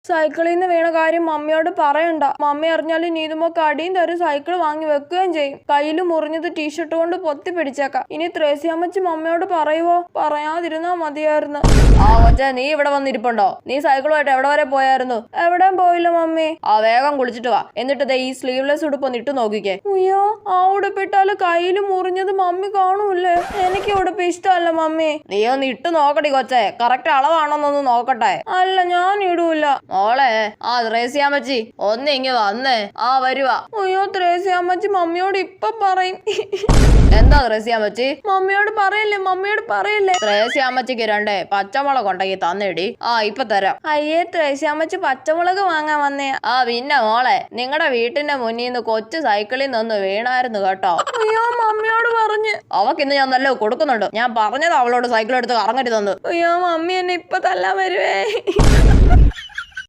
സൈക്കിളിൽ നിന്ന് വീണ കാര്യം മമ്മിയോട് പറയണ്ട. മമ്മി അറിഞ്ഞാലും നീതുമൊക്കെ അടിയും തരും, സൈക്കിൾ വാങ്ങി വെക്കുകയും ചെയ്യും. കയ്യിൽ മുറിഞ്ഞത് ടീഷർട്ട് കൊണ്ട് പൊത്തി പിടിച്ചേക്കാം. ഇനി ത്രേസ്യാമ്മച്ചി മമ്മിയോട് പറയുവോ? പറയാതിരുന്നാ മതിയായിരുന്നു. ആ കൊച്ചേ, നീ ഇവിടെ വന്നിരിപ്പുണ്ടോ? നീ സൈക്കിളുമായിട്ട് എവിടെ വരെ പോയായിരുന്നു? എവിടെയും പോയില്ല മമ്മി. ആ വേഗം കുളിച്ചിട്ട് വാ. എന്നിട്ട് ഈ സ്ലീവ്ലെസ് ഉടുപ്പ് ഒന്ന് ഇട്ട് നോക്കിക്കേ. അയ്യോ, ആ ഉടുപ്പിട്ടാല് കയ്യിൽ മുറിഞ്ഞത് മമ്മി കാണൂല്ലേ? എനിക്ക് ഉടുപ്പ് ഇഷ്ടമല്ല മമ്മി. നീ ഒന്ന് ഇട്ട് നോക്കടി കൊച്ചേ, കറക്റ്റ് അളവാണോന്നൊന്ന് നോക്കട്ടെ. അല്ല, ഞാൻ ഇടൂല. മോളെ, ആ ത്രേസ്യാമ്മച്ചി ഒന്ന് ഇങ്ങ് വന്നേ. ആ വരുവാ. അയ്യോ, ത്രേസ്യാമ്മച്ചി മമ്മിയോട് ഇപ്പൊ പറയും. എന്താ ത്രേസ്യാമ്മച്ചി? മമ്മിയോട് പറയല്ലേ, മമ്മിയോട് പറയല്ലേ. ത്രേസ്യാമ്മച്ചിക്ക് 2 പച്ചമുളക് ഉണ്ടെങ്കിൽ തന്നേടി. ആ ഇപ്പൊ തരാം. അയ്യേ, ത്രേസ്യാമ്മച്ചി പച്ചമുളക് വാങ്ങാൻ വന്നേ. ആ പിന്നെ മോളെ, നിങ്ങളുടെ വീട്ടിന്റെ മുന്നിൽ നിന്ന് കൊച്ചു സൈക്കിളിൽ നിന്ന് വീണായിരുന്നു കേട്ടോ. അയ്യോ, മമ്മിയോട് പറഞ്ഞു. അവക്കിന്ന് ഞാൻ നല്ല കൊടുക്കുന്നുണ്ട്. ഞാൻ പറഞ്ഞത് അവളോട് സൈക്കിൾ എടുത്ത് കറങ്ങരുതെന്ന്. അയ്യോ, മമ്മി എന്നെ ഇപ്പൊ തല്ലാൻ വരുവേ.